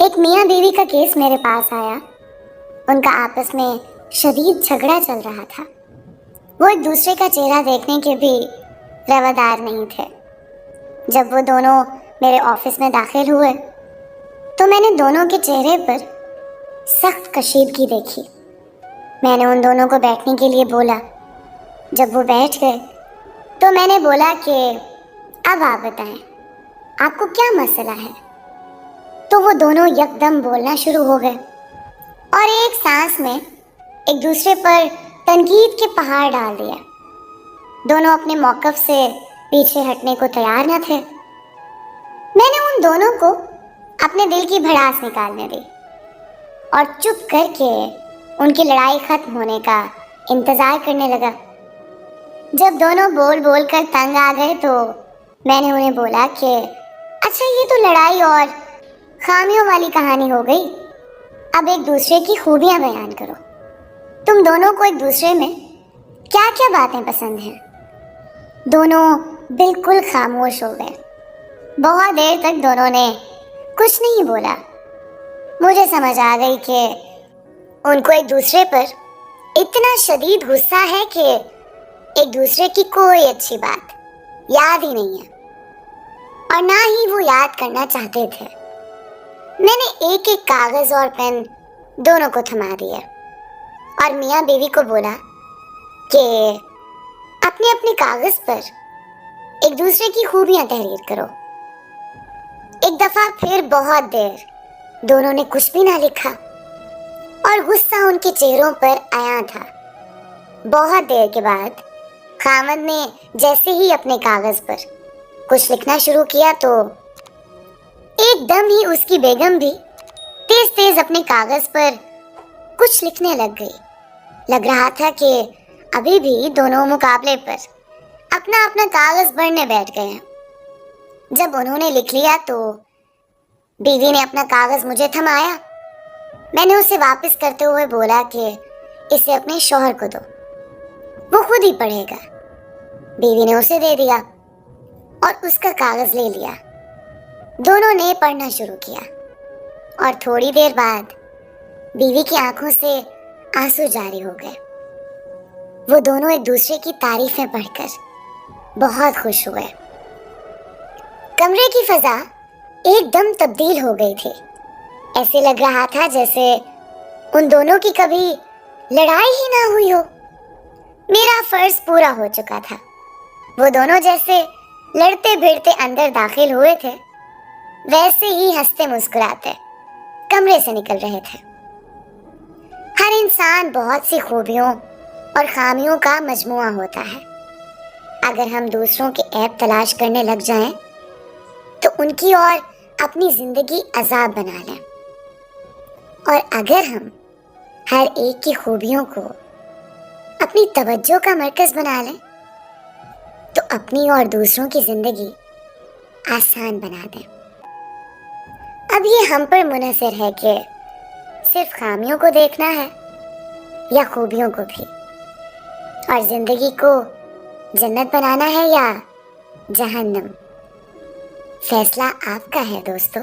ایک میاں بیوی کا کیس میرے پاس آیا۔ ان کا آپس میں شدید جھگڑا چل رہا تھا۔ وہ ایک دوسرے کا چہرہ دیکھنے کے بھی روادار نہیں تھے۔ جب وہ دونوں میرے آفس میں داخل ہوئے تو میں نے دونوں کے چہرے پر سخت کشیدگی دیکھی۔ میں نے ان دونوں کو بیٹھنے کے لیے بولا۔ جب وہ بیٹھ گئے تو میں نے بولا کہ اب آپ بتائیں آپ کو کیا مسئلہ ہے؟ تو وہ دونوں یکدم بولنا شروع ہو گئے اور ایک سانس میں ایک دوسرے پر تنقید کے پہاڑ ڈال دیا۔ دونوں اپنے موقف سے پیچھے ہٹنے کو تیار نہ تھے۔ میں نے ان دونوں کو اپنے دل کی بھڑاس نکالنے دی اور چپ کر کے ان کی لڑائی ختم ہونے کا انتظار کرنے لگا۔ جب دونوں بول بول کر تنگ آ گئے تو میں نے انہیں بولا کہ اچھا یہ تو لڑائی اور خامیوں والی کہانی ہو گئی، اب ایک دوسرے کی خوبیاں بیان کرو۔ تم دونوں کو ایک دوسرے میں کیا کیا باتیں پسند ہیں؟ دونوں بالکل خاموش ہو گئے۔ بہت دیر تک دونوں نے کچھ نہیں بولا۔ مجھے سمجھ آ گئی کہ ان کو ایک دوسرے پر اتنا شدید غصہ ہے کہ ایک دوسرے کی کوئی اچھی بات یاد ہی نہیں ہے اور نہ ہی وہ یاد کرنا چاہتے تھے۔ میں نے ایک ایک کاغذ اور پین دونوں کو تھما دیا اور میاں بیوی کو بولا کہ اپنے اپنے کاغذ پر ایک دوسرے کی خوبیاں تحریر کرو۔ ایک دفعہ پھر بہت دیر دونوں نے کچھ بھی نہ لکھا اور غصہ ان کے چہروں پر عیاں تھا۔ بہت دیر کے بعد خاوند نے جیسے ہی اپنے کاغذ پر کچھ لکھنا شروع کیا تو ایک دم ہی اس کی بیگم بھی تیز تیز اپنے کاغذ پر کچھ لکھنے لگ گئی۔ لگ رہا تھا کہ ابھی بھی دونوں مقابلے پر اپنا اپنا کاغذ بھرنے بیٹھ گئے ہیں۔ جب انہوں نے لکھ لیا تو بیوی نے اپنا کاغذ مجھے تھمایا۔ میں نے اسے واپس کرتے ہوئے بولا کہ اسے اپنے شوہر کو دو، وہ خود ہی پڑھے گا۔ بیوی نے اسے دے دیا اور اس کا کاغذ لے لیا۔ دونوں نے پڑھنا شروع کیا اور تھوڑی دیر بعد بیوی کی آنکھوں سے آنسو جاری ہو گئے۔ وہ دونوں ایک دوسرے کی تعریفیں پڑھ کر بہت خوش ہوئے۔ کمرے کی فضا ایک دم تبدیل ہو گئی تھی۔ ایسے لگ رہا تھا جیسے ان دونوں کی کبھی لڑائی ہی نہ ہوئی ہو۔ میرا فرض پورا ہو چکا تھا۔ وہ دونوں جیسے لڑتے بھیڑتے اندر داخل ہوئے تھے ویسے ہی ہنستے مسکراتے کمرے سے نکل رہے تھے۔ ہر انسان بہت سی خوبیوں اور خامیوں کا مجموعہ ہوتا ہے۔ اگر ہم دوسروں کے عیب تلاش کرنے لگ جائیں تو ان کی اور اپنی زندگی عذاب بنا لیں، اور اگر ہم ہر ایک کی خوبیوں کو اپنی توجہ کا مرکز بنا لیں تو اپنی اور دوسروں کی زندگی آسان بنا دیں۔ اب یہ ہم پر منحصر ہے کہ صرف خامیوں کو دیکھنا ہے یا خوبیوں کو بھی، اور زندگی کو جنت بنانا ہے یا جہنم۔ فیصلہ آپ کا ہے دوستو۔